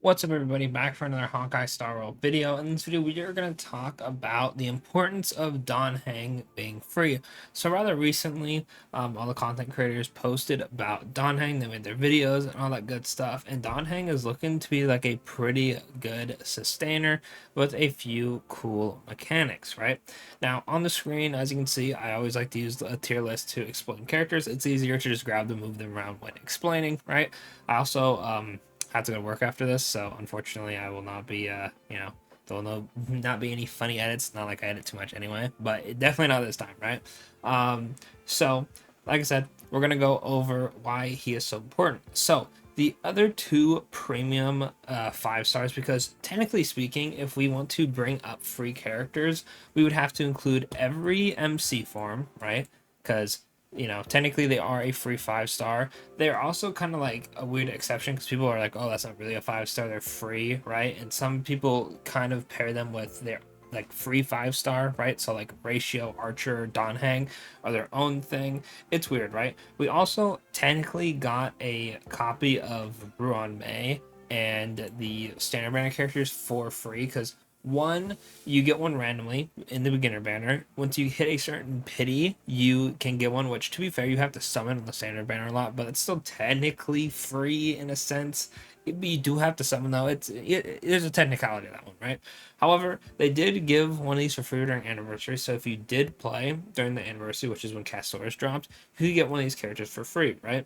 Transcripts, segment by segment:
What's up, everybody? Back for another Honkai Star Rail video. In this video, we are going to talk about the importance of Heng being free. So rather recently, all the content creators posted about Heng. They made their videos and all that good stuff. And Heng is looking to be like a pretty good sustainer with a few cool mechanics, right? Now, on the screen, as you can see, I always like to use a tier list to explain characters. It's easier to just grab them, move them around when explaining, right? I also, have to go to work after this, so unfortunately I will not be there'll not be any funny edits. Not like I edit too much anyway, but definitely not this time, right? So like I said, we're gonna go over why he is so important. So the other two premium 5 stars, because technically speaking, if we want to bring up free characters, we would have to include every MC form, right? Because technically they are a free 5 star. They're also kind of like a weird exception because people are like, oh, that's not really a 5 star, they're free, right? And some people kind of pair them with their like free 5 star, right? So like Ratio, Archer, Heng are their own thing. It's weird, right? We also technically got a copy of Ruan Mei and the standard banner characters for free because one, you get one randomly in the beginner banner. Once you hit a certain pity, you can get one, which to be fair, you have to summon on the standard banner a lot, but it's still technically free in a sense. You do have to summon though. There's a technicality to that one, right? However, they did give one of these for free during anniversary, so if you did play during the anniversary, which is when Castores dropped, you could get one of these characters for free, right?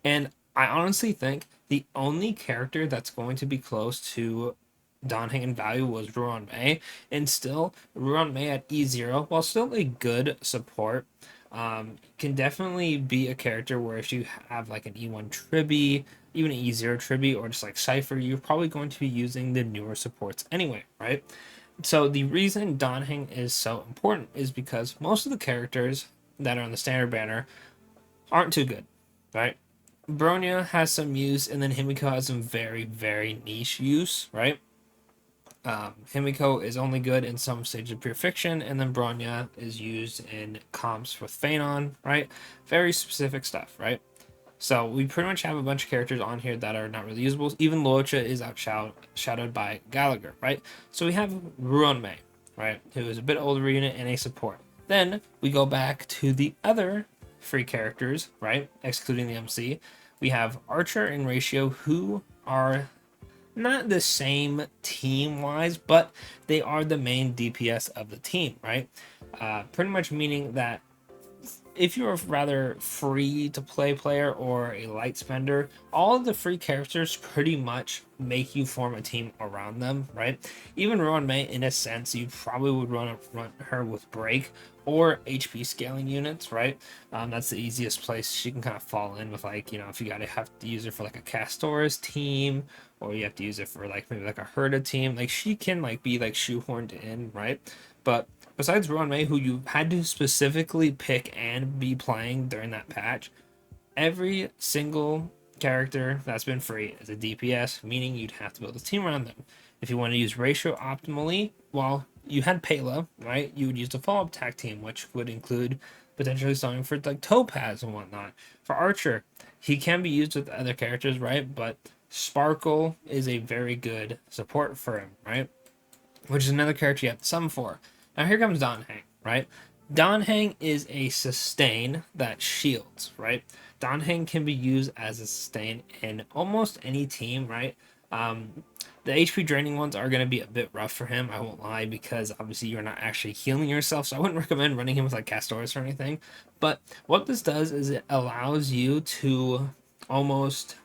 And I honestly think the only character that's going to be close to Heng in value was Ruan Mei, and still Ruan Mei at E0, while still a good support, can definitely be a character where if you have like an E1 Tribby, even an E0 Tribby, or just like Cypher, you're probably going to be using the newer supports anyway, right? So the reason Heng is so important is because most of the characters that are on the standard banner aren't too good, right? Bronya has some use, and then Himiko has some very, very niche use, right? Himiko is only good in some stage of pure fiction, and then Bronya is used in comps with Phanon, right? Very specific stuff, right? So we pretty much have a bunch of characters on here that are not really usable. Even Locha is outshadowed by Gallagher, right? So we have Ruan Mei, right? Who is a bit older unit and a support. Then we go back to the other free characters, right? Excluding the MC. We have Archer and Ratio, who are not the same team wise, but they are the main DPS of the team, right? Pretty much meaning that if you're a rather free to play player or a light spender, all of the free characters pretty much make you form a team around them, right? Even Ruan Mei, in a sense, you probably would run her with break or HP scaling units, right? That's the easiest place she can kind of fall in with, like, if you gotta have to use her for like a Castores team, or you have to use it for like maybe like a Herda team. Like she can like be like shoehorned in, right? But besides Ruan Mei, who you had to specifically pick and be playing during that patch, every single character that's been free is a DPS, meaning you'd have to build a team around them. If you want to use Ratio optimally, well, you had Pela, right? You would use the follow-up tag team, which would include potentially something for like Topaz and whatnot. For Archer, he can be used with other characters, right? But Sparkle is a very good support for him, right? Which is another character you have to summon for. Now here comes Heng, right? Heng is a sustain that shields, right? Heng can be used as a sustain in almost any team, right? The HP draining ones are going to be a bit rough for him, I won't lie, because obviously you're not actually healing yourself, so I wouldn't recommend running him with like Castores or anything. But what this does is it allows you to almost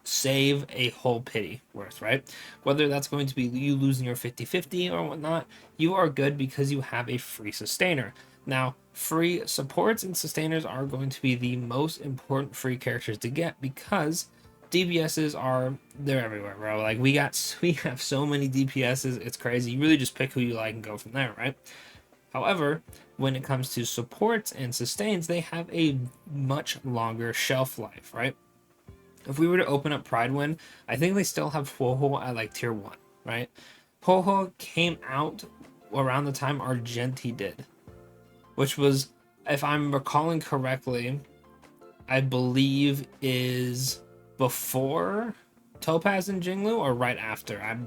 save a whole pity worth, right? Whether that's going to be you losing your 50-50 or whatnot, you are good because you have a free sustainer. Now, free supports and sustainers are going to be the most important free characters to get because DPSs they're everywhere, bro. Like we have so many DPSs, it's crazy. You really just pick who you like and go from there, right? However, when it comes to supports and sustains, they have a much longer shelf life, right? If we were to open up Pride Win, I think they still have Poho at like tier 1, right? Poho came out around the time Argenti did, which was, if I'm recalling correctly, I believe is before Topaz and Jinglu, or right after.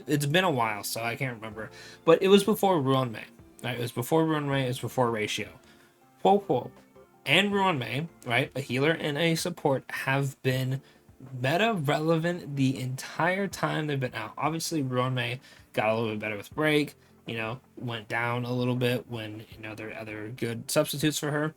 It's been a while, so I can't remember. But it was before Ruan Mei. Right? It was before Ruan Mei. It was before Ratio. Huo Huo and Ruan Mei, right? A healer and a support have been meta relevant the entire time they've been out. Obviously, Ruan Mei got a little bit better with break. Went down a little bit when there are other good substitutes for her.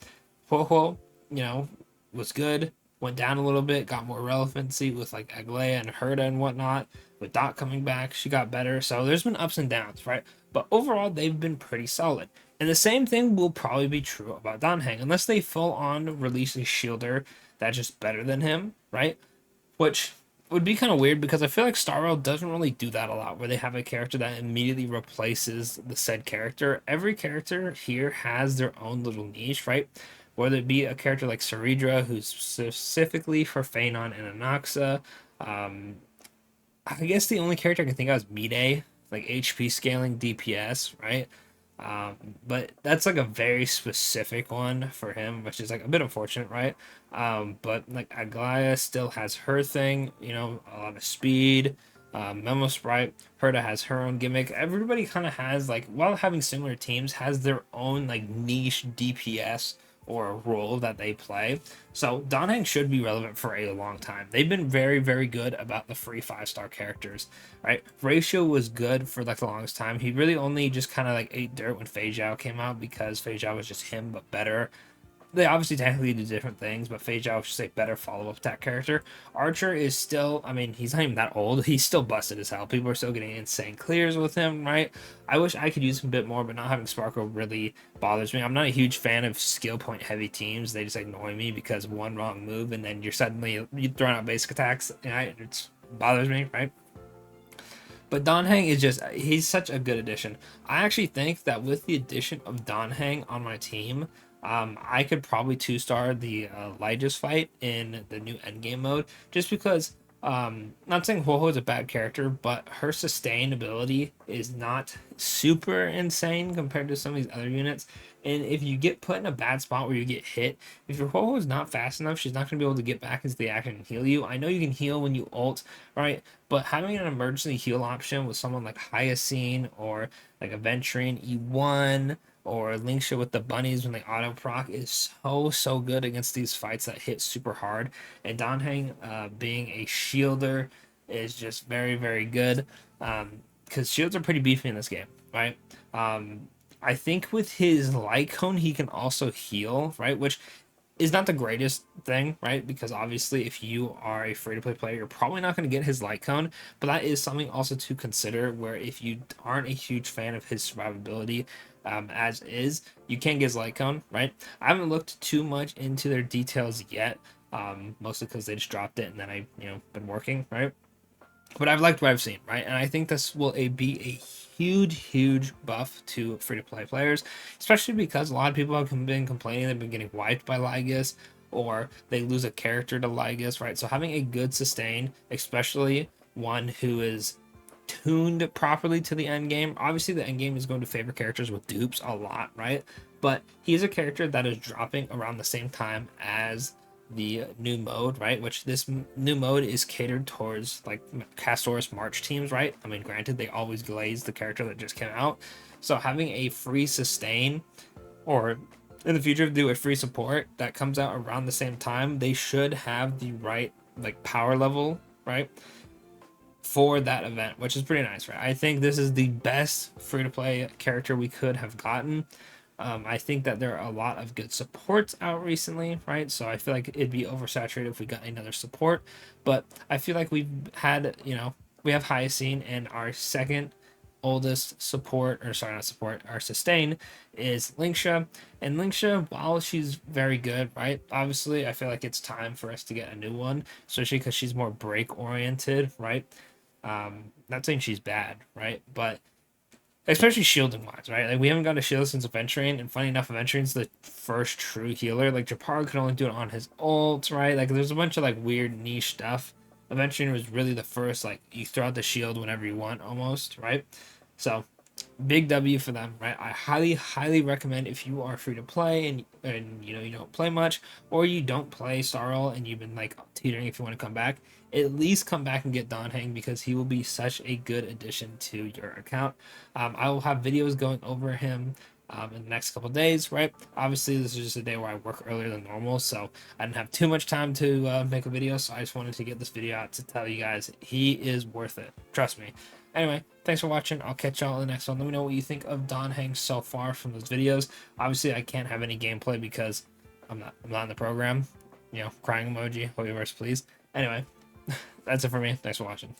Huo Huo, was good. Went down a little bit, got more relevancy with like Aglaya and Herda and whatnot. With Dot coming back, she got better. So there's been ups and downs, right? But overall, they've been pretty solid. And the same thing will probably be true about Danheng, unless they full on release a shielder that's just better than him, right? Which would be kind of weird because I feel like Star Rail doesn't really do that a lot, where they have a character that immediately replaces the said character. Every character here has their own little niche, right? Whether it be a character like Saridra, who's specifically for Phanon and Anaxa. Um, I guess the only character I can think of is Mide, like HP scaling DPS, right? But that's like a very specific one for him, which is like a bit unfortunate, right? But like Aglaya still has her thing, a lot of speed. Memo Sprite, Herda has her own gimmick. Everybody kind of has like, while having similar teams, has their own like niche DPS or a role that they play. So Donhang should be relevant for a long time. They've been very, very good about the free 5-star characters, right? Ratio was good for like the longest time. He really only just kind of like ate dirt when Fei Zhao came out because Fei Zhao was just him but better. They obviously technically do different things, but Fei Zhao is just a better follow-up attack character. Archer is still, I mean, he's not even that old. He's still busted as hell. People are still getting insane clears with him, right? I wish I could use him a bit more, but not having Sparkle really bothers me. I'm not a huge fan of skill point heavy teams. They just annoy me because one wrong move and then you're throwing out basic attacks. It bothers me, right? But Donhang is just, he's such a good addition. I actually think that with the addition of Donhang on my team, I could probably 2-star the Lyjas fight in the new endgame mode, just because, not saying Ho-Ho is a bad character, but her sustain ability is not super insane compared to some of these other units. And if you get put in a bad spot where you get hit, if your Ho-Ho is not fast enough, she's not going to be able to get back into the action and heal you. I know you can heal when you ult, right? But having an emergency heal option with someone like Hyacine or like Aventurine E1 or Linksha with the bunnies when they auto proc is so good against these fights that hit super hard. And Donhang being a shielder is just very, very good. Because shields are pretty beefy in this game, right? I think with his light cone, he can also heal, right? Which is not the greatest thing, right? Because obviously, if you are a free to play player, you're probably not going to get his light cone. But that is something also to consider. Where if you aren't a huge fan of his survivability, as is, you can get his light cone, right? I haven't looked too much into their details yet, mostly because they just dropped it and then I, been working, right? But I've liked what I've seen, right? And I think this will be a huge buff to free to play players, especially because a lot of people have been complaining they've been getting wiped by Lygus or they lose a character to Lygus, right? So having a good sustain, especially one who is tuned properly to the end game. Obviously, the end game is going to favor characters with dupes a lot, right? But he's a character that is dropping around the same time as the new mode, right? Which this new mode is catered towards like Castorus March teams, right? I mean, granted, they always glaze the character that just came out. So having a free sustain, or in the future do a free support that comes out around the same time, they should have the right like power level, right, for that event, which is pretty nice, right? I think this is the best free to play character we could have gotten. I think that there are a lot of good supports out recently, right? So I feel like it'd be oversaturated if we got another support. But I feel like we've had, we have Hyacine, and our second oldest support, or sorry, not support, our sustain is Linksha. And Linksha, while she's very good, right? Obviously, I feel like it's time for us to get a new one, especially because she's more break oriented, right? Not saying she's bad, right? But especially shielding wise, right? Like we haven't got a shield since Aventurine, and funny enough, Aventurine's the first true healer. Like Japar could only do it on his ult, right? Like there's a bunch of like weird niche stuff. Aventurine was really the first, like you throw out the shield whenever you want, almost, right? So big W for them, right? I highly recommend if you are free to play and you don't play much, or you don't play Starl and you've been like teetering if you want to come back. at least come back and get Don Heng, because he will be such a good addition to your account. I will have videos going over him in the next couple days, right? Obviously, this is just a day where I work earlier than normal, so I didn't have too much time to make a video, so I just wanted to get this video out to tell you guys he is worth it. Trust me. Anyway, thanks for watching. I'll catch y'all in the next one. Let me know what you think of Don Heng so far from those videos. Obviously, I can't have any gameplay because I'm not in the program. You know, crying emoji, Hoyoverse, please. Anyway, that's it for me. Thanks for watching.